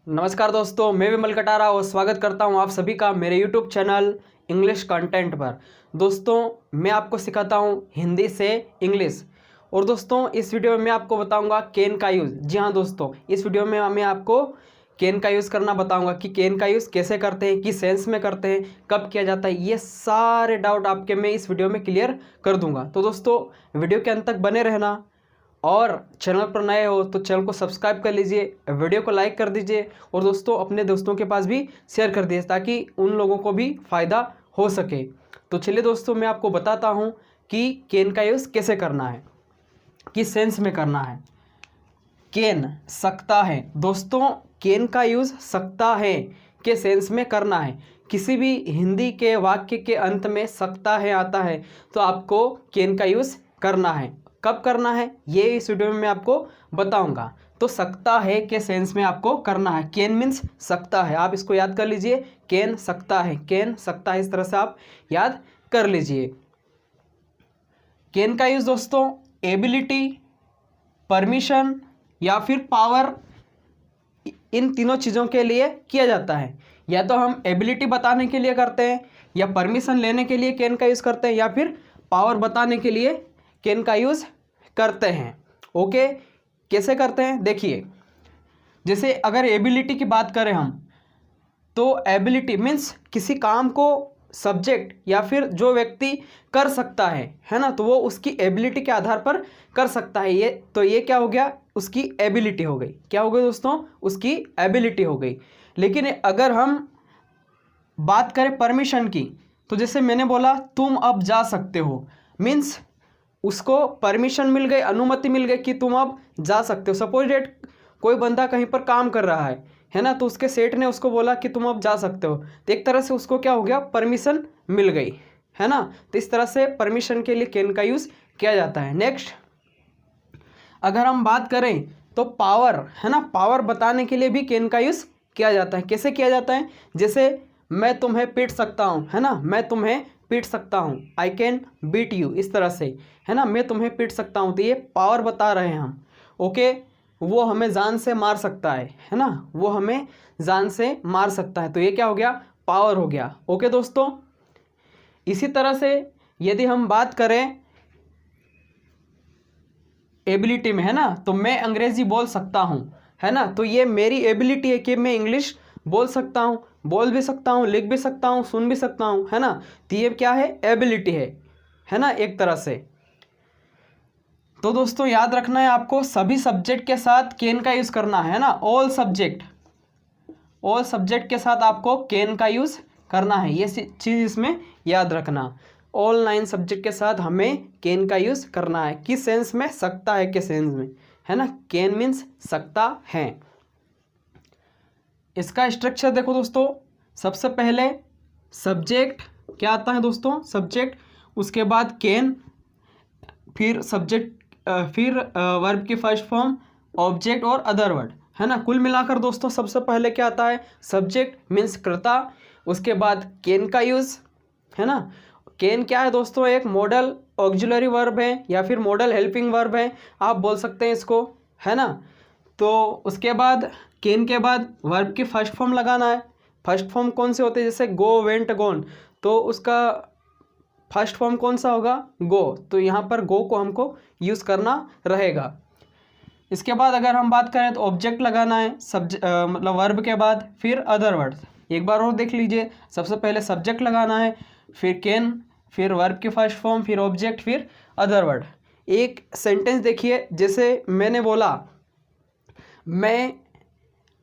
नमस्कार दोस्तों, मैं विमल कटारा और स्वागत करता हूं आप सभी का मेरे YouTube चैनल इंग्लिश कंटेंट पर। दोस्तों, मैं आपको सिखाता हूं हिंदी से इंग्लिश। और दोस्तों, इस वीडियो में मैं आपको बताऊंगा कैन का यूज़। जी हाँ दोस्तों, इस वीडियो में मैं आपको कैन का यूज़ करना बताऊंगा कि कैन का यूज़ कैसे करते हैं, किस सेंस में करते हैं, कब किया जाता है। ये सारे डाउट आपके मैं इस वीडियो में क्लियर कर दूंगा। तो दोस्तों, वीडियो के अंत तक बने रहना। और चैनल पर नए हो तो चैनल को सब्सक्राइब कर लीजिए, वीडियो को लाइक कर दीजिए और दोस्तों अपने दोस्तों के पास भी शेयर कर दीजिए ताकि उन लोगों को भी फ़ायदा हो सके। तो चलिए दोस्तों, मैं आपको बताता हूँ कि कैन का यूज़ कैसे करना है, किस सेंस में करना है। कैन सकता है। दोस्तों, कैन का यूज़ सकता है के सेंस में करना है। किसी भी हिंदी के वाक्य के अंत में सकता है आता है तो आपको कैन का यूज़ करना है। कब करना है ये इस वीडियो में मैं आपको बताऊंगा। तो सकता है के सेंस में आपको करना है। कैन मीन्स सकता है, आप इसको याद कर लीजिए। कैन सकता है, कैन सकता है, इस तरह से आप याद कर लीजिए। कैन का यूज़ दोस्तों एबिलिटी, परमिशन या फिर पावर, इन तीनों चीज़ों के लिए किया जाता है। या तो हम एबिलिटी बताने के लिए करते हैं, या परमिशन लेने के लिए कैन का यूज़ करते हैं, या फिर पावर बताने के लिए कैन का यूज़ करते हैं। ओके, कैसे करते हैं देखिए। जैसे अगर एबिलिटी की बात करें हम, तो एबिलिटी मीन्स किसी काम को सब्जेक्ट या फिर जो व्यक्ति कर सकता है ना, तो वो उसकी एबिलिटी के आधार पर कर सकता है। ये क्या हो गया, उसकी एबिलिटी हो गई। क्या हो गई दोस्तों, उसकी एबिलिटी हो गई। लेकिन अगर हम बात करें परमिशन की, तो जैसे मैंने बोला तुम अब जा सकते हो, मीन्स उसको परमिशन मिल गई, अनुमति मिल गई कि तुम अब जा सकते हो। सपोज डेट कोई बंदा कहीं पर काम कर रहा है ना, तो उसके सेठ ने उसको बोला कि तुम अब जा सकते हो, तो एक तरह से उसको क्या हो गया, परमिशन मिल गई, है ना। तो इस तरह से परमिशन के लिए कैन का यूज़ किया जाता है। नेक्स्ट, अगर हम बात करें तो पावर, है ना, पावर बताने के लिए भी कैन का यूज़ किया जाता है। कैसे किया जाता है, जैसे मैं तुम्हें पीट सकता हूँ, है ना, मैं तुम्हें पीट सकता हूँ, आई कैन बीट यू, इस तरह से, है ना, मैं तुम्हें पीट सकता हूँ। तो ये पावर बता रहे हैं हम। ओके, वो हमें जान से मार सकता है ना, वो हमें जान से मार सकता है, तो ये क्या हो गया, पावर हो गया। ओके दोस्तों, इसी तरह से यदि हम बात करें एबिलिटी में, है ना, तो मैं अंग्रेजी बोल सकता हूँ, है ना, तो ये मेरी एबिलिटी है कि मैं इंग्लिश बोल सकता हूँ, बोल भी सकता हूँ, लिख भी सकता हूँ, सुन भी सकता हूँ, है ना। तो ये क्या है, एबिलिटी है ना, एक तरह से। तो दोस्तों याद रखना है आपको, सभी सब्जेक्ट के साथ कैन का यूज़ करना है ना। ऑल सब्जेक्ट के साथ आपको कैन का यूज़ करना है, ये चीज़ इसमें याद रखना। ऑल 9 सब्जेक्ट के साथ हमें कैन का यूज़ करना है। किस सेंस में, सकता है के सेंस में, है ना। कैन मीन्स सकता है। इसका स्ट्रक्चर देखो दोस्तों, सबसे पहले सब्जेक्ट क्या आता है दोस्तों, सब्जेक्ट, उसके बाद कैन, फिर सब्जेक्ट, फिर वर्ब की फर्स्ट फॉर्म, ऑब्जेक्ट और अदर वर्ड, है ना। कुल मिलाकर दोस्तों सबसे पहले क्या आता है, सब्जेक्ट मीन्स कर्ता, उसके बाद कैन का यूज़, है ना। कैन क्या है दोस्तों, एक मॉडल ऑक्सिलरी वर्ब है या फिर मॉडल हेल्पिंग वर्ब है, आप बोल सकते हैं इसको, है ना। तो उसके बाद कैन के बाद वर्ब की फर्स्ट फॉर्म लगाना है। फर्स्ट फॉर्म कौन से होते हैं, जैसे गो, वेंट, गोन, तो उसका फर्स्ट फॉर्म कौन सा होगा, गो, तो यहाँ पर गो को हमको यूज़ करना रहेगा। इसके बाद अगर हम बात करें तो ऑब्जेक्ट लगाना है, मतलब वर्ब के बाद, फिर अदर वर्ड। एक बार और देख लीजिए, सबसे पहले सब्जेक्ट लगाना है, फिर कैन, फिर वर्ब की फर्स्ट फॉर्म, फिर ऑब्जेक्ट, फिर अदर वर्ड। एक सेंटेंस देखिए, जैसे मैंने बोला मैं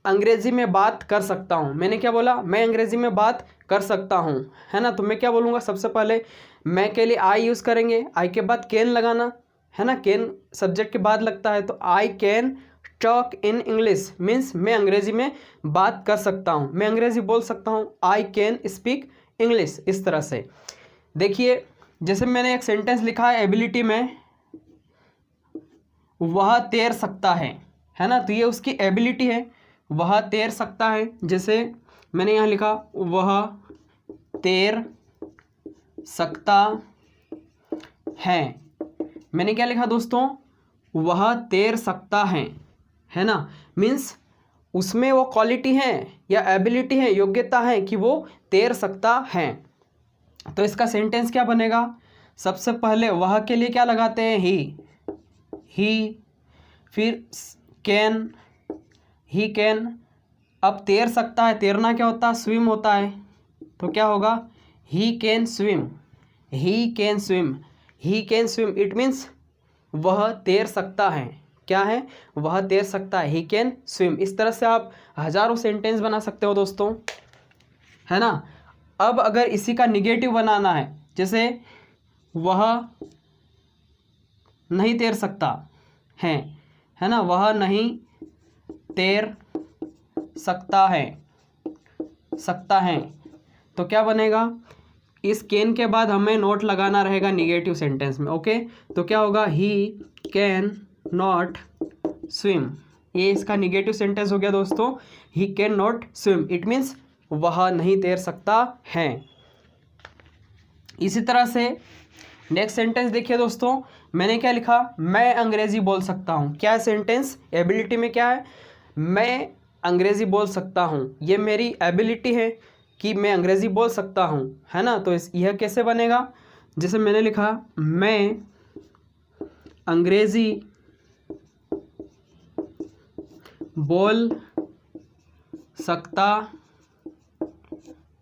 अंग्रेज़ी में बात कर सकता हूँ, मैंने क्या बोला, मैं अंग्रेज़ी में बात कर सकता हूँ, है ना। तो मैं क्या बोलूँगा, सबसे पहले मैं के लिए आई यूज़ करेंगे, आई के बाद कैन लगाना, है ना, कैन सब्जेक्ट के बाद लगता है, तो I can talk in English, means मैं अंग्रेज़ी में बात कर सकता हूँ, मैं अंग्रेज़ी बोल सकता हूँ, आई कैन स्पीक इंग्लिश, इस तरह से। देखिए, जैसे मैंने एक सेंटेंस लिखा है एबिलिटी में, वह तैर सकता है ना, तो ये उसकी एबिलिटी है, वह तैर सकता है। जैसे मैंने यहाँ लिखा वह तैर सकता है, मैंने क्या लिखा दोस्तों, वह तैर सकता है ना, मीन्स उसमें वो क्वालिटी है या एबिलिटी है, योग्यता है कि वो तैर सकता है। तो इसका सेंटेंस क्या बनेगा? सबसे पहले वह के लिए क्या लगाते हैं? ही। फिर कैन, ही कैन। अब तैर सकता है, तैरना क्या होता है? स्विम होता है। तो क्या होगा? He can swim, he can swim, he can swim. It means वह तैर सकता है। क्या है? वह तैर सकता है, ही कैन स्विम। इस तरह से आप हजारों सेंटेंस बना सकते हो दोस्तों, है ना। अब अगर इसी का निगेटिव बनाना है, जैसे वह नहीं तैर सकता है ना, वह नहीं तैर सकता है, तो क्या बनेगा? इस कैन के बाद हमें नॉट लगाना रहेगा निगेटिव सेंटेंस में। ओके, तो क्या होगा? He can not swim. ये इसका निगेटिव सेंटेंस हो गया दोस्तों, he can not swim. It means वह नहीं तैर सकता है। इसी तरह से नेक्स्ट सेंटेंस देखिए दोस्तों, मैंने क्या लिखा? मैं अंग्रेजी बोल सकता हूँ। क्या सेंटेंस? एबिलिटी में क्या है? मैं अंग्रेजी बोल सकता हूँ। ये मेरी एबिलिटी है कि मैं अंग्रेजी बोल सकता हूँ, है ना। तो यह कैसे बनेगा? जैसे मैंने लिखा, मैं अंग्रेजी बोल सकता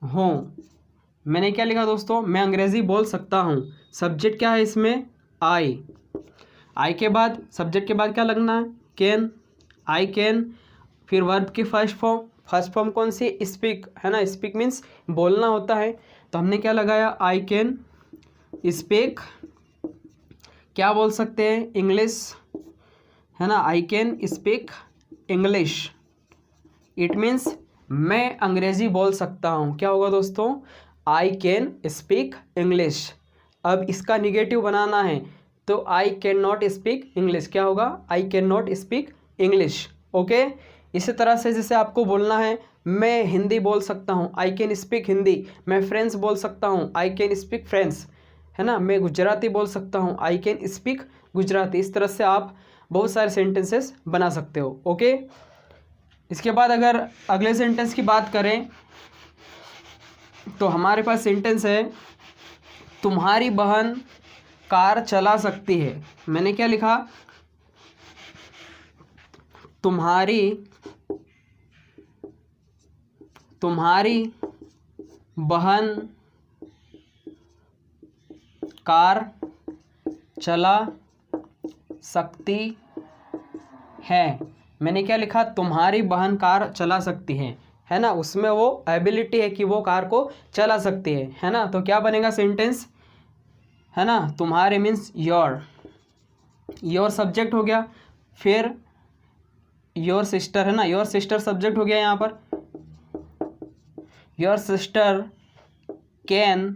हूँ। मैंने क्या लिखा दोस्तों? मैं अंग्रेजी बोल सकता हूँ। सब्जेक्ट क्या है इसमें? आई के बाद, सब्जेक्ट के बाद क्या लगना है? Can, I can. फिर वर्ब की फर्स्ट फॉर्म कौन सी? स्पीक, है ना। स्पीक मीन्स बोलना होता है। तो हमने क्या लगाया? I can speak. क्या बोल सकते हैं? इंग्लिश, है ना। I can speak English. It means मैं अंग्रेजी बोल सकता हूँ। क्या होगा दोस्तों? I can speak English. अब इसका निगेटिव बनाना है, तो I can not speak English. क्या होगा? आई can not speak English. Okay, इसी तरह से जैसे आपको बोलना है, मैं हिंदी बोल सकता हूँ, आई कैन स्पीक हिंदी। मैं फ्रेंच बोल सकता हूँ, आई कैन स्पीक फ्रेंच, है ना। मैं गुजराती बोल सकता हूँ, आई कैन स्पीक गुजराती। इस तरह से आप बहुत सारे सेंटेंसेस बना सकते हो। ओके, इसके बाद अगर अगले सेंटेंस की बात करें तो हमारे पास सेंटेंस है, तुम्हारी बहन कार चला सकती है। मैंने क्या लिखा? तुम्हारी बहन कार चला सकती है। मैंने क्या लिखा? तुम्हारी बहन कार चला सकती है ना। उसमें वो एबिलिटी है कि वो कार को चला सकती है ना। तो क्या बनेगा सेंटेंस, है ना। तुम्हारे मीन्स योर सब्जेक्ट हो गया। फिर योर सिस्टर, है ना। योर सिस्टर सब्जेक्ट हो गया यहाँ पर। योर सिस्टर कैन,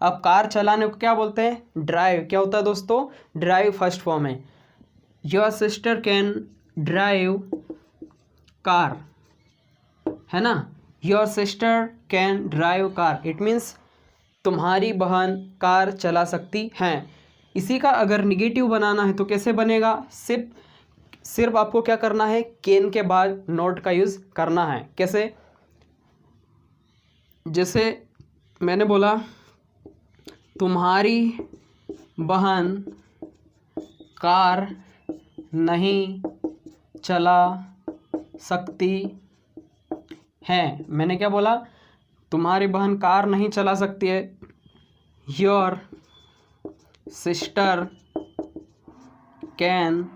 अब कार चलाने को क्या बोलते हैं? ड्राइव। क्या होता है दोस्तों? ड्राइव फर्स्ट फॉर्म है। Your sister can drive car, है ना। Your sister can drive car. It means तुम्हारी बहन कार चला सकती हैं। इसी का अगर निगेटिव बनाना है तो कैसे बनेगा? सिर्फ आपको क्या करना है? कैन के बाद नॉट का यूज़ करना है। कैसे? जैसे मैंने बोला, तुम्हारी बहन कार नहीं चला सकती है। मैंने क्या बोला? तुम्हारी बहन कार नहीं चला सकती है। Your sister can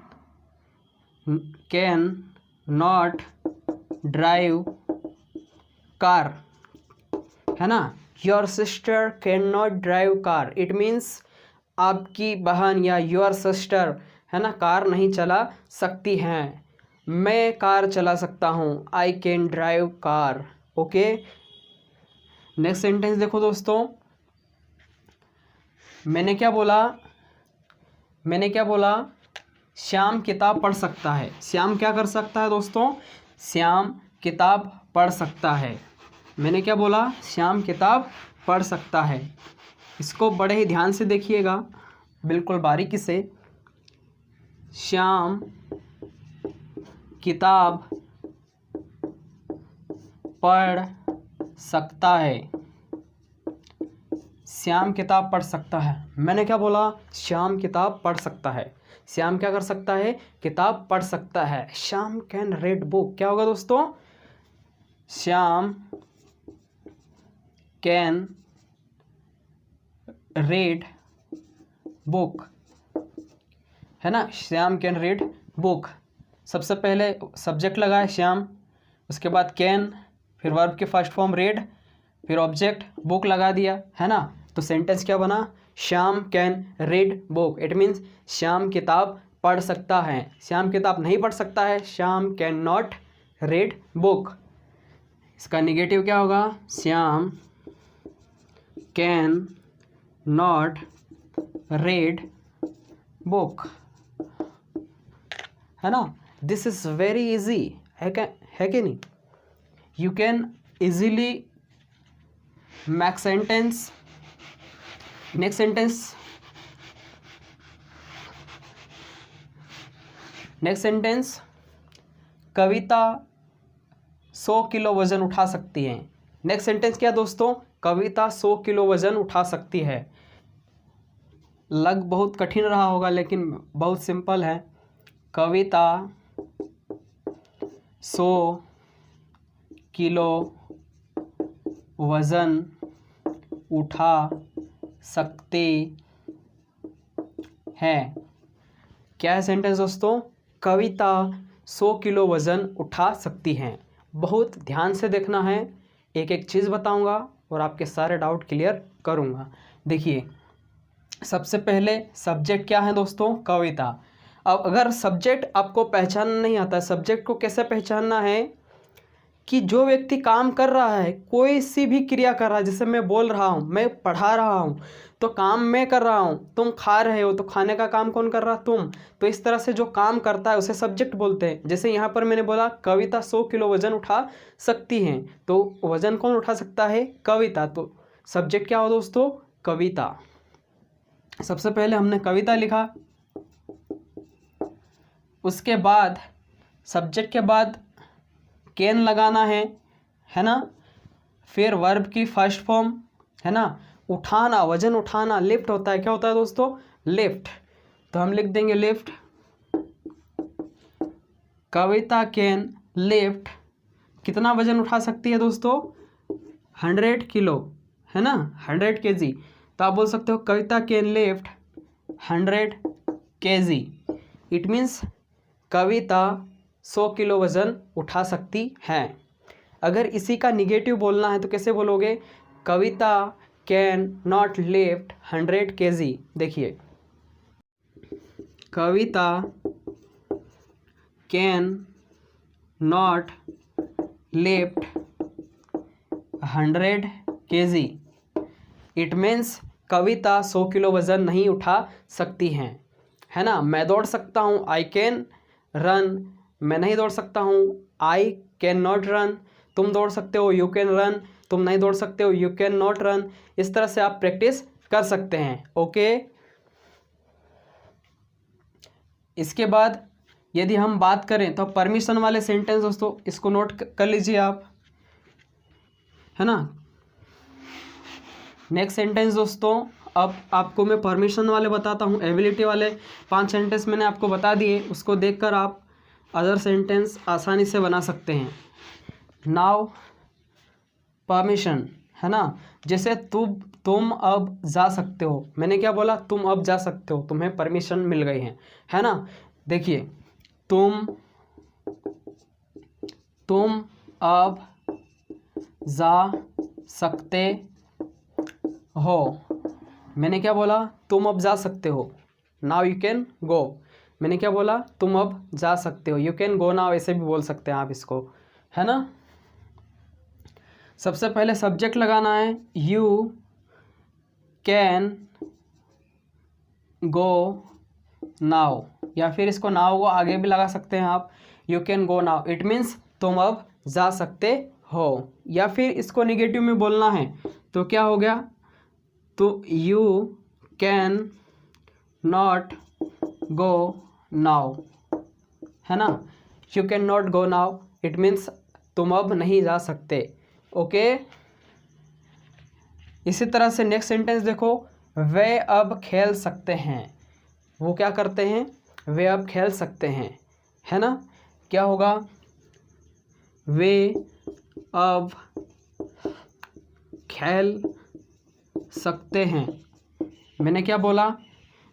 not drive car, है ना। Your sister can not drive car. It means आपकी बहन या योर सिस्टर, है ना, कार नहीं चला सकती हैं। मैं कार चला सकता हूँ, I can drive car. Okay, next sentence देखो दोस्तों, मैंने क्या बोला? श्याम किताब पढ़ सकता है। श्याम क्या कर सकता है दोस्तों? श्याम किताब पढ़ सकता है। मैंने क्या बोला? श्याम किताब पढ़ सकता है। इसको बड़े ही ध्यान से देखिएगा, बिल्कुल बारीकी से। श्याम किताब पढ़ सकता है। श्याम किताब पढ़ सकता है। मैंने क्या बोला? श्याम किताब पढ़ सकता है। श्याम क्या कर सकता है? किताब पढ़ सकता है। Shyam can read book. क्या होगा दोस्तों? श्याम कैन रीड बुक, है ना। Shyam can read book. सबसे पहले सब्जेक्ट लगाया श्याम, उसके बाद कैन, फिर वर्ब की फर्स्ट फॉर्म रीड, फिर ऑब्जेक्ट बुक लगा दिया, है ना। तो सेंटेंस क्या बना? Shyam can read book. It means Shyam किताब पढ़ सकता है। श्याम किताब नहीं पढ़ सकता है, Shyam can not read book. इसका निगेटिव क्या होगा? Shyam can not read book, है ना। दिस इज वेरी इजी, है कि नहीं? You can easily make sentence. Next sentence, Kavita 100 kilo वजन उठा सकती है। नेक्स्ट सेंटेंस क्या दोस्तों? कविता 100 किलो वजन उठा सकती है। लग बहुत कठिन रहा होगा लेकिन बहुत सिंपल है। कविता 100 किलो वजन उठा सकती है। क्या है सेंटेंस दोस्तों? कविता 100 किलो वजन उठा सकती हैं। बहुत ध्यान से देखना है, एक एक चीज़ बताऊंगा और आपके सारे डाउट क्लियर करूंगा। देखिए, सबसे पहले सब्जेक्ट क्या है दोस्तों? कविता। अब अगर सब्जेक्ट आपको पहचानना नहीं आता, सब्जेक्ट को कैसे पहचानना है कि जो व्यक्ति काम कर रहा है, कोई सी भी क्रिया कर रहा है, जैसे मैं बोल रहा हूँ, मैं पढ़ा रहा हूँ, तो काम मैं कर रहा हूँ, तुम खा रहे हो तो खाने का काम कौन कर रहा? तुम। तो इस तरह से जो काम करता है उसे सब्जेक्ट बोलते हैं। जैसे यहाँ पर मैंने बोला कविता 100 किलो वजन उठा सकती हैं, तो वजन कौन उठा सकता है? कविता। तो सब्जेक्ट क्या हो दोस्तों? कविता। सबसे पहले हमने कविता लिखा, उसके बाद सब्जेक्ट के बाद कैन लगाना है ना। फिर वर्ब की फर्स्ट फॉर्म, है ना। उठाना, वजन उठाना लिफ्ट होता है। क्या होता है दोस्तों? लिफ्ट। तो हम लिख देंगे लिफ्ट। कविता कैन लिफ्ट कितना वजन उठा सकती है दोस्तों? 100 किलो, है ना, 100 kg। तो आप बोल सकते हो Kavita can lift 100 kg। It means Kavita 100 kilo वजन उठा सकती है। अगर इसी का निगेटिव बोलना है तो कैसे बोलोगे? Kavita can not lift 100 kg। देखिए, Kavita can not lift 100 kg। It means Kavita 100 kilo वजन नहीं उठा सकती हैं, है ना। मैं दौड़ सकता हूँ, आई कैन रन। मैं नहीं दौड़ सकता हूँ, आई कैन नॉट रन। तुम दौड़ सकते हो, यू कैन रन। तुम नहीं दौड़ सकते हो, यू कैन नॉट रन। इस तरह से आप प्रैक्टिस कर सकते हैं। ओके। इसके बाद यदि हम बात करें तो परमिशन वाले सेंटेंस दोस्तों, इसको नोट कर लीजिए आप, है ना। नेक्स्ट सेंटेंस दोस्तों, अब आपको मैं परमिशन वाले बताता हूँ। एबिलिटी वाले 5 सेंटेंस मैंने आपको बता दिए, उसको देखकर आप अदर सेंटेंस आसानी से बना सकते हैं। नाउ परमिशन, है ना। जैसे तुम अब जा सकते हो। मैंने क्या बोला? तुम अब जा सकते हो, तुम्हें परमिशन मिल गई है ना। देखिए, तुम अब जा सकते हो। मैंने क्या बोला? तुम अब जा सकते हो। Now you can go. मैंने क्या बोला? तुम अब जा सकते हो। यू कैन गो नाउ, ऐसे भी बोल सकते हैं आप इसको, है ना। सबसे पहले सब्जेक्ट लगाना है, यू कैन गो नाउ, या फिर इसको नाउ को आगे भी लगा सकते हैं आप। You can go now, it means तुम अब जा सकते हो। या फिर इसको निगेटिव में बोलना है तो क्या हो गया? तो you can not go now, है ना। You can not go now, it means तुम अब नहीं जा सकते। ओके, इसी तरह से नेक्स्ट सेंटेंस देखो, वे अब खेल सकते हैं। वो क्या करते हैं? वे अब खेल सकते हैं, है ना। क्या होगा? वे अब खेल सकते हैं। मैंने क्या बोला?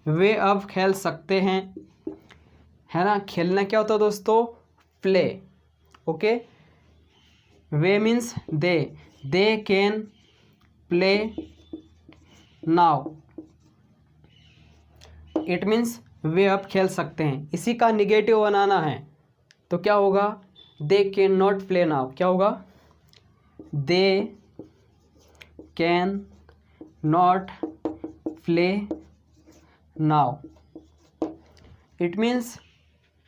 वे अब खेल सकते हैं, है ना। खेलना क्या होता है दोस्तों? प्ले। ओके, वे means they can play now, it means वे अब खेल सकते हैं। इसी का निगेटिव बनाना है तो क्या होगा? They can not play now. क्या होगा? They can not play now, it means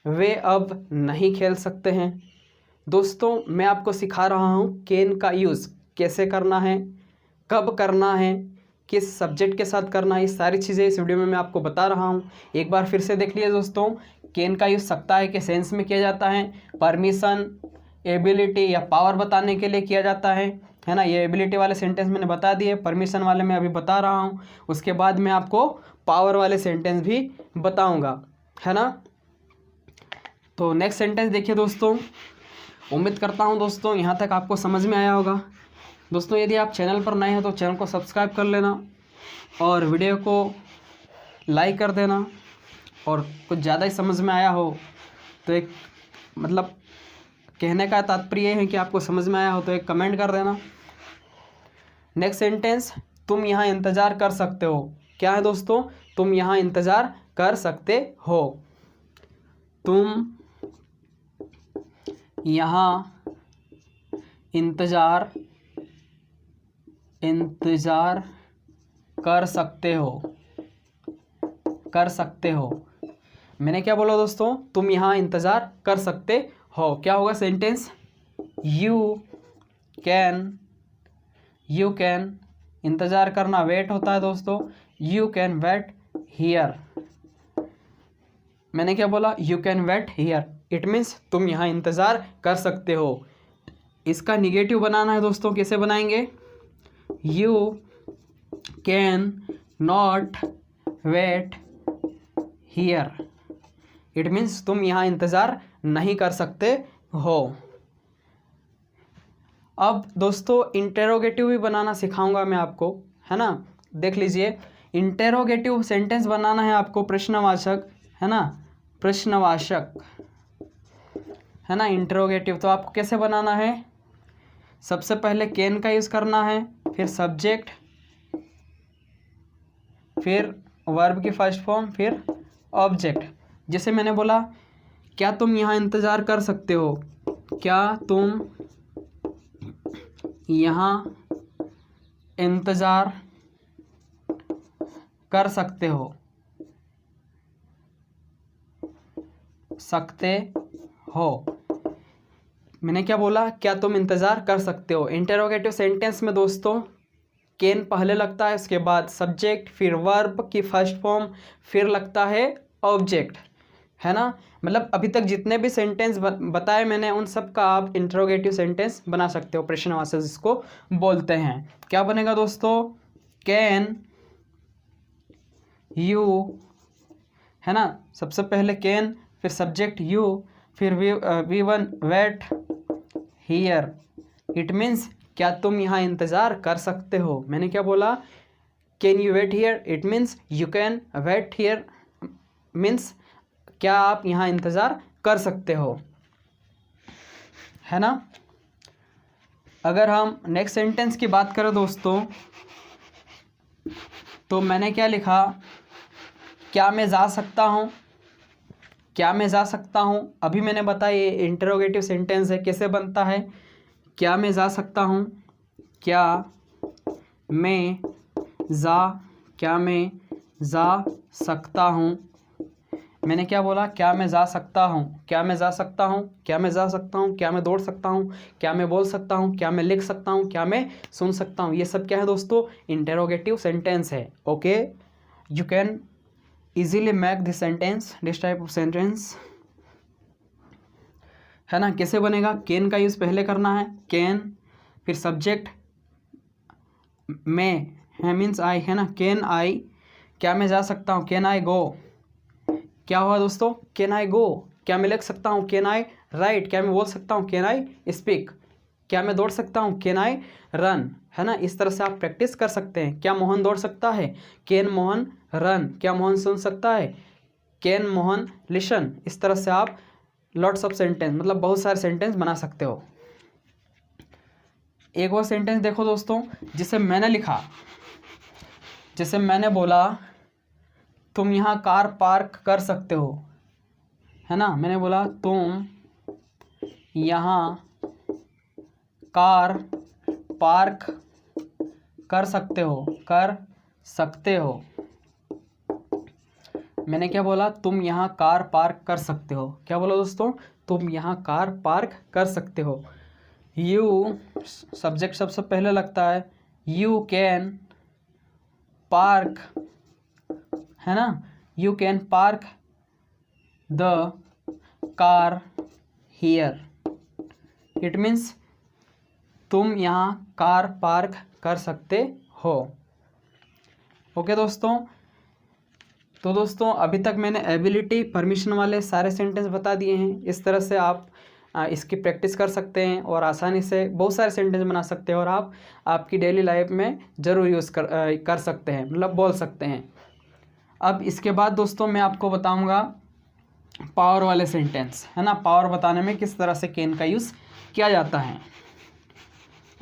वे अब नहीं खेल सकते हैं। दोस्तों, मैं आपको सिखा रहा हूँ कैन का यूज़ कैसे करना है, कब करना है, किस सब्जेक्ट के साथ करना है, ये सारी चीज़ें इस वीडियो में मैं आपको बता रहा हूँ। एक बार फिर से देख लीजिए दोस्तों, कैन का यूज़ सकता है के सेंस में किया जाता है, परमिशन, एबिलिटी या पावर बताने के लिए किया जाता है ना। ये एबिलिटी वाले सेंटेंस मैंने बता दिए, परमिशन वाले मैं अभी बता रहा हूँ, उसके बाद मैं आपको पावर वाले सेंटेंस भी बताऊँगा, है ना। तो नेक्स्ट सेंटेंस देखिए दोस्तों, उम्मीद करता हूँ दोस्तों यहाँ तक आपको समझ में आया होगा। दोस्तों, यदि आप चैनल पर नए हैं तो चैनल को सब्सक्राइब कर लेना और वीडियो को लाइक कर देना, और कुछ ज़्यादा ही समझ में आया हो तो एक मतलब कहने का तात्पर्य है कि आपको समझ में आया हो तो एक कमेंट कर देना। नेक्स्ट सेंटेंस, तुम यहाँ इंतज़ार कर सकते हो। क्या है दोस्तों? तुम यहाँ इंतज़ार कर सकते हो। तुम यहाँ इंतज़ार कर सकते हो। मैंने क्या बोला दोस्तों? तुम यहाँ इंतज़ार कर सकते हो। क्या होगा सेंटेंस? यू कैन, इंतज़ार करना वेट होता है दोस्तों, यू कैन वेट हियर। मैंने क्या बोला? You can wait here, it means तुम यहाँ इंतज़ार कर सकते हो। इसका निगेटिव बनाना है दोस्तों, कैसे बनाएंगे? You can not wait here, it means तुम यहाँ इंतज़ार नहीं कर सकते हो। अब दोस्तों इंटेरोगेटिव भी बनाना सिखाऊंगा मैं आपको, है ना। देख लीजिए, इंटेरोगेटिव सेंटेंस बनाना है आपको, प्रश्नवाचक, है ना, प्रश्नवाचक, है ना, इंटेरोगेटिव। तो आपको कैसे बनाना है? सबसे पहले कैन का यूज़ करना है, फिर सब्जेक्ट, फिर वर्ब की फर्स्ट फॉर्म, फिर ऑब्जेक्ट। जैसे मैंने बोला, क्या तुम यहाँ इंतज़ार कर सकते हो? क्या तुम यहाँ इंतज़ार कर सकते हो? मैंने क्या बोला? क्या तुम इंतज़ार कर सकते हो। इंटेरोगेटिव सेंटेंस में दोस्तों कैन पहले लगता है, उसके बाद सब्जेक्ट, फिर वर्ब की फर्स्ट फॉर्म, फिर लगता है ऑब्जेक्ट, है ना। मतलब अभी तक जितने भी सेंटेंस बताए मैंने, उन सब का आप इंटेरोगेटिव सेंटेंस बना सकते हो, प्रश्नवाचक जिसको बोलते हैं। क्या बनेगा दोस्तों? कैन यू, है ना, सबसे पहले कैन, फिर सब्जेक्ट यू, फिर V one wait here, it means क्या तुम यहाँ इंतज़ार कर सकते हो। मैंने क्या बोला? Can you wait here, it means you can wait here, means क्या आप यहाँ इंतज़ार कर सकते हो, है ना। अगर हम नेक्स्ट सेंटेंस की बात करें दोस्तों, तो मैंने क्या लिखा? क्या मैं जा सकता हूँ, क्या मैं जा सकता हूँ। अभी मैंने बताया ये इंटरोगेटिव सेंटेंस है, कैसे बनता है? क्या मैं जा सकता हूँ, क्या मैं जा सकता हूँ। मैंने क्या बोला? क्या मैं जा सकता हूँ, क्या मैं जा सकता हूँ, क्या मैं जा सकता हूँ, क्या मैं दौड़ सकता हूँ, क्या मैं बोल सकता हूँ, क्या मैं लिख सकता हूँ, क्या मैं सुन सकता हूँ। ये सब क्या है दोस्तों? इंटेरोगेटिव सेंटेंस है। Okay, you can easily make this sentence, this type of sentence. है ना। कैसे बनेगा, कैन का यूज़ पहले करना है, कैन, फिर सब्जेक्ट मैं है मीन्स आई, है ना। कैन आई, क्या मैं जा सकता हूँ, कैन आई गो। क्या हुआ दोस्तों, कैन आई गो, क्या मैं लिख सकता हूँ, कैन आई राइट, क्या मैं बोल सकता हूँ, कैन आई स्पीक, क्या मैं दौड़ सकता हूँ, कैन आई रन, है ना। इस तरह से आप प्रैक्टिस कर सकते हैं। क्या मोहन दौड़ सकता है, कैन मोहन रन, क्या मोहन सुन सकता है, कैन मोहन लिसन। इस तरह से आप लॉट्स ऑफ सेंटेंस मतलब बहुत सारे सेंटेंस बना सकते हो। एक और सेंटेंस देखो दोस्तों, जिसे मैंने लिखा, जैसे मैंने बोला तुम यहाँ कार पार्क कर सकते हो, है ना। मैंने बोला तुम यहाँ कार पार्क कर सकते हो, कर सकते हो। मैंने क्या बोला, तुम यहाँ कार पार्क कर सकते हो। क्या बोला दोस्तों, तुम यहाँ कार पार्क कर सकते हो। यू सब्जेक्ट सबसे पहले लगता है, यू कैन पार्क, है ना। You can park the car here, it means तुम यहाँ कार पार्क कर सकते हो। ओके दोस्तों, तो दोस्तों अभी तक मैंने एबिलिटी परमिशन वाले सारे सेंटेंस बता दिए हैं। इस तरह से आप इसकी प्रैक्टिस कर सकते हैं और आसानी से बहुत सारे सेंटेंस बना सकते हैं और आप आपकी डेली लाइफ में ज़रूर यूज़ कर सकते हैं, मतलब बोल सकते हैं। अब इसके बाद दोस्तों मैं आपको बताऊंगा पावर वाले सेंटेंस, है ना। पावर बताने में किस तरह से कैन का यूज़ किया जाता है।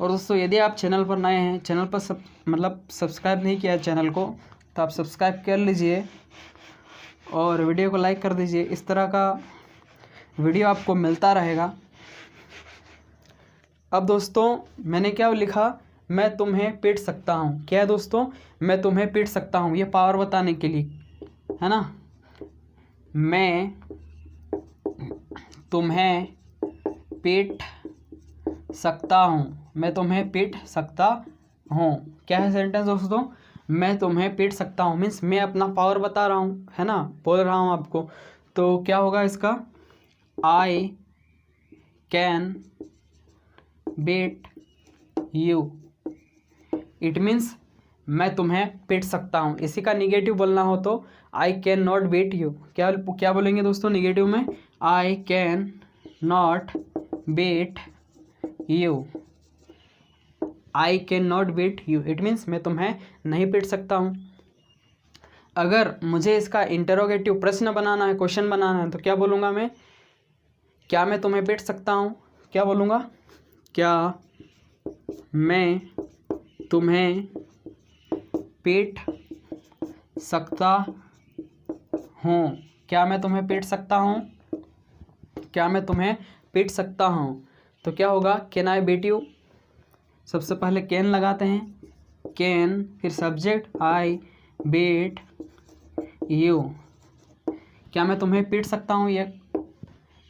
और दोस्तों यदि आप चैनल पर नए हैं, चैनल पर सब्सक्राइब नहीं किया है चैनल को, तो आप सब्सक्राइब कर लीजिए और वीडियो को लाइक कर दीजिए। इस तरह का वीडियो आपको मिलता रहेगा। अब दोस्तों मैंने क्या लिखा, मैं तुम्हें पीट सकता हूँ। क्या है दोस्तों, मैं तुम्हें पीट सकता हूँ, ये पावर बताने के लिए, है ना। मैं तुम्हें पीट सकता हूँ, मैं तुम्हें पीट सकता हूँ। क्या है सेंटेंस दोस्तों, मैं तुम्हें पीट सकता हूँ मीन्स मैं अपना पावर बता रहा हूँ, है ना, बोल रहा हूँ आपको। तो क्या होगा इसका, I can beat you, it means मैं तुम्हें पीट सकता हूँ। इसी का निगेटिव बोलना हो तो I can not beat you. क्या बोलेंगे दोस्तों निगेटिव में, I can not beat you, I can not beat you, it means मैं तुम्हें नहीं पीट सकता हूँ। अगर मुझे इसका इंटरोगेटिव प्रश्न बनाना है, क्वेश्चन बनाना है, तो क्या बोलूँगा मैं, क्या मैं तुम्हें पीट सकता हूँ, क्या बोलूँगा, क्या मैं तुम्हें पीट सकता हूँ, क्या मैं तुम्हें पीट सकता हूँ, क्या मैं तुम्हें पीट सकता हूँ। तो क्या होगा, कैन आई बीट यू, सबसे पहले कैन लगाते हैं, कैन, फिर सब्जेक्ट आई, बीट यू, क्या मैं तुम्हें पीट सकता हूँ, ये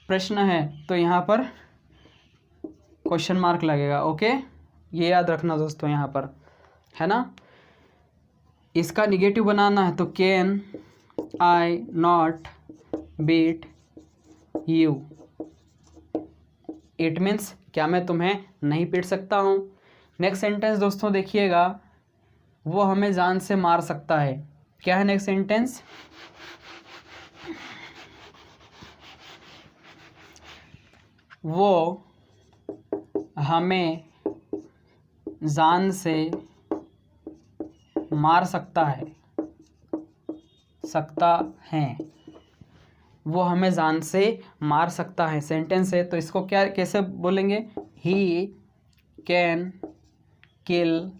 प्रश्न है तो यहाँ पर क्वेश्चन मार्क लगेगा। ओके, ये याद रखना दोस्तों यहाँ पर, है ना। इसका निगेटिव बनाना है तो can I not beat you, it means क्या मैं तुम्हें नहीं पीट सकता हूँ। नेक्स्ट सेंटेंस दोस्तों देखिएगा, वो हमें जान से मार सकता है। क्या है नेक्स्ट सेंटेंस, वो हमें जान से मार सकता है, वो हमें जान से मार सकता है। सेंटेंस है तो इसको क्या कैसे बोलेंगे, he can kill,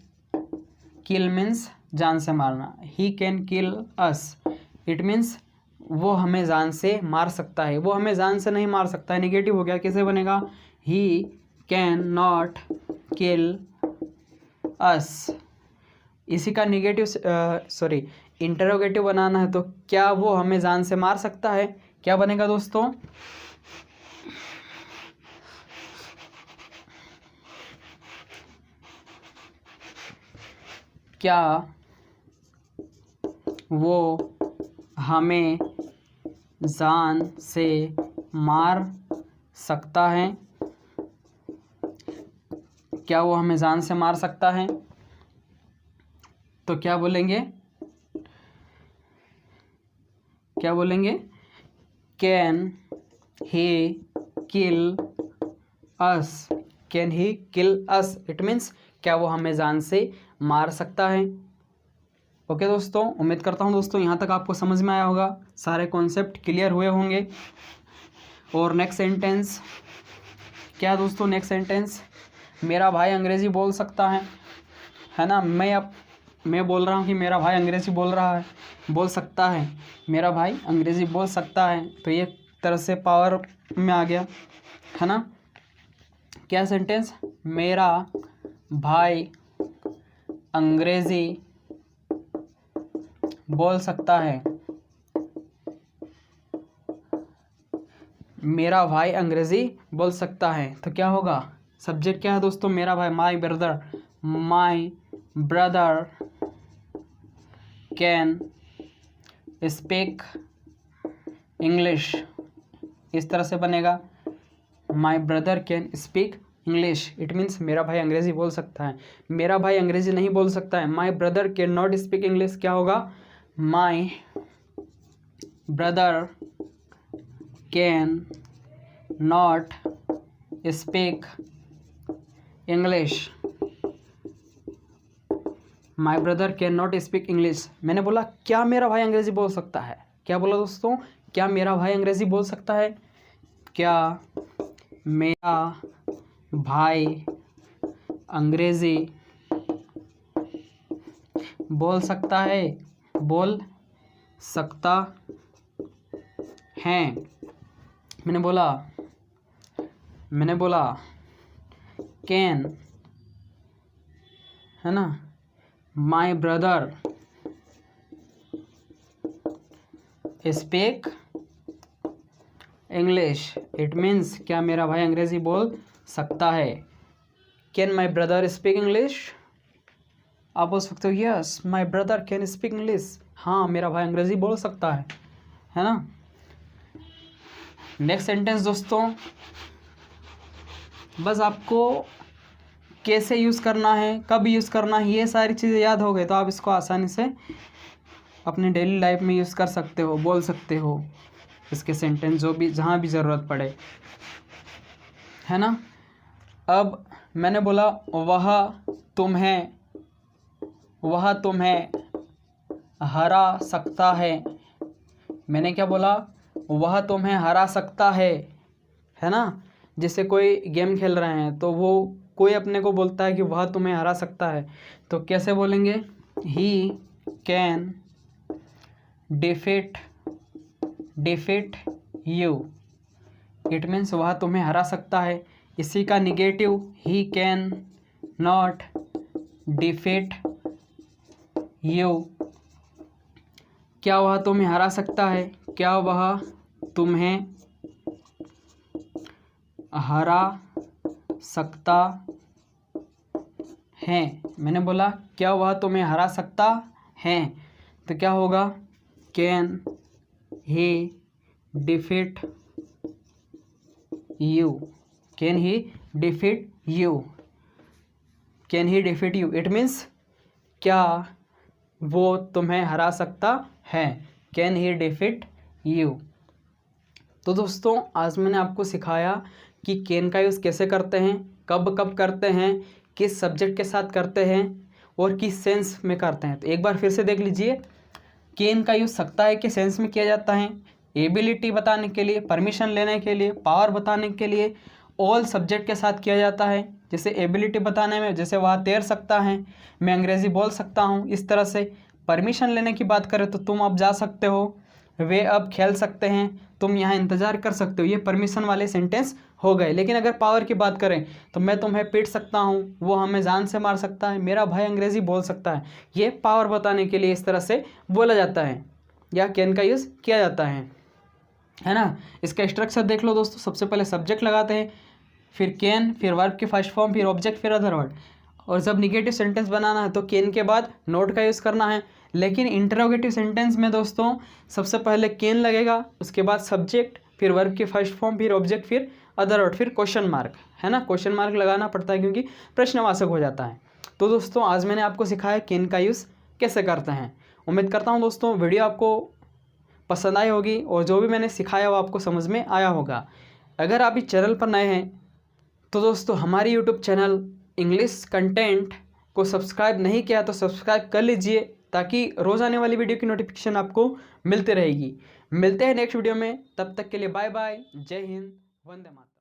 kill means जान से मारना, he can kill us, it means वो हमें जान से मार सकता है, वो हमें जान से नहीं मार सकता है, निगेटिव हो गया। कैसे बनेगा, ही कैन नॉट किल अस। इसी का निगेटिव इंटरोगेटिव बनाना है तो क्या वो हमें जान से मार सकता है, क्या बनेगा दोस्तों, क्या वो हमें जान से मार सकता है, क्या वो हमें जान से मार सकता है? तो क्या बोलेंगे, क्या बोलेंगे? Can he kill us, can he kill us, it means क्या वो हमें जान से मार सकता है? ओके दोस्तों, उम्मीद करता हूँ दोस्तों यहाँ तक आपको समझ में आया होगा, सारे कॉन्सेप्ट क्लियर हुए होंगे। और नेक्स्ट सेंटेंस क्या है दोस्तों? नेक्स्ट सेंटेंस, मेरा भाई अंग्रेज़ी बोल सकता है ना। मैं बोल रहा हूँ कि मेरा भाई अंग्रेज़ी बोल सकता है, मेरा भाई अंग्रेज़ी बोल सकता है, तो ये तरह से पावर में आ गया, है ना। क्या सेंटेंस? मेरा भाई अंग्रेज़ी बोल सकता है, मेरा भाई अंग्रेज़ी बोल सकता है, तो क्या होगा? सब्जेक्ट क्या है दोस्तों? मेरा भाई, my brother can speak English, इस तरह से बनेगा, my brother can speak English, it means मेरा भाई अंग्रेज़ी बोल सकता है। मेरा भाई अंग्रेज़ी नहीं बोल सकता है, my brother can not speak English, क्या होगा? My brother can not speak English, my brother can not speak English. मैंने बोला क्या मेरा भाई अंग्रेज़ी बोल सकता है? क्या बोला दोस्तों? क्या मेरा भाई अंग्रेज़ी बोल सकता है? क्या मेरा भाई अंग्रेज़ी बोल सकता है? बोल सकता है। मैंने बोला कैन, है ना, my brother speak English, it means क्या मेरा भाई अंग्रेज़ी बोल सकता है? Can my brother speak English? आप बोल सकते हो yes my brother can speak English, हाँ मेरा भाई अंग्रेज़ी बोल सकता है ना। नेक्स्ट सेंटेंस दोस्तों, बस आपको कैसे यूज़ करना है, कब यूज़ करना है, ये सारी चीज़ें याद हो गई तो आप इसको आसानी से अपनी डेली लाइफ में यूज़ कर सकते हो, बोल सकते हो इसके सेंटेंस जो भी जहाँ भी ज़रूरत पड़े, है ना। अब मैंने बोला वह तुम्हें हरा सकता है। मैंने क्या बोला? वह तुम्हें हरा सकता है ना। जैसे कोई गेम खेल रहे हैं तो वो कोई अपने को बोलता है कि वह तुम्हें हरा सकता है, तो कैसे बोलेंगे? He can defeat you, it means वह तुम्हें हरा सकता है। इसी का negative he can not defeat you, क्या वह तुम्हें हरा सकता है? क्या वह तुम्हें हरा सकता है? मैंने बोला क्या वह तुम्हें हरा सकता है, तो क्या होगा? Can he defeat you, can he defeat you, can he defeat you, it means क्या वो तुम्हें हरा सकता है, कैन ही डिफीट यू। तो दोस्तों आज मैंने आपको सिखाया कि कैन का यूज़ कैसे करते हैं, कब कब करते हैं, किस सब्जेक्ट के साथ करते हैं और किस सेंस में करते हैं। तो एक बार फिर से देख लीजिए, कैन का यूज़ सकता है के सेंस में किया जाता है, एबिलिटी बताने के लिए, परमिशन लेने के लिए, पावर बताने के लिए, ऑल सब्जेक्ट के साथ किया जाता है। जैसे एबिलिटी बताने में, जैसे वह तैर सकता है, मैं अंग्रेज़ी बोल सकता हूँ, इस तरह से। परमिशन लेने की बात करें तो तुम अब जा सकते हो, वे अब खेल सकते हैं, तुम यहाँ इंतज़ार कर सकते हो, ये परमिशन वाले सेंटेंस हो गए। लेकिन अगर पावर की बात करें तो मैं तुम्हें पीट सकता हूँ, वो हमें जान से मार सकता है, मेरा भाई अंग्रेज़ी बोल सकता है, ये पावर बताने के लिए इस तरह से बोला जाता है या कैन का यूज़ किया जाता है ना। इसका स्ट्रक्चर देख लो दोस्तों, सबसे पहले सब्जेक्ट लगाते हैं, फिर कैन, फिर वर्ब की फर्स्ट फॉर्म, फिर ऑब्जेक्ट, फिर अदर वर्ड। और जब निगेटिव सेंटेंस बनाना है तो कैन के बाद नोट का यूज़ करना है। लेकिन इंटरोगेटिव सेंटेंस में दोस्तों सबसे पहले कैन लगेगा, उसके बाद सब्जेक्ट, फिर वर्ब की फर्स्ट फॉर्म, फिर ऑब्जेक्ट, फिर अदर, फिर क्वेश्चन मार्क, है ना, क्वेश्चन मार्क लगाना पड़ता है क्योंकि प्रश्नवाचक हो जाता है। तो दोस्तों आज मैंने आपको सिखाया कैन का यूज़ कैसे करते हैं। उम्मीद करता हूँ दोस्तों वीडियो आपको पसंद आई होगी और जो भी मैंने सिखाया वो आपको समझ में आया होगा। अगर आप इस चैनल पर नए हैं तो दोस्तों हमारी यूट्यूब चैनल इंग्लिश कंटेंट को सब्सक्राइब नहीं किया तो सब्सक्राइब कर लीजिए, ताकि रोज़ आने वाली वीडियो की नोटिफिकेशन आपको मिलती रहेगी। मिलते हैं नेक्स्ट वीडियो में, तब तक के लिए बाय बाय, जय हिंद, वंदे मातरम।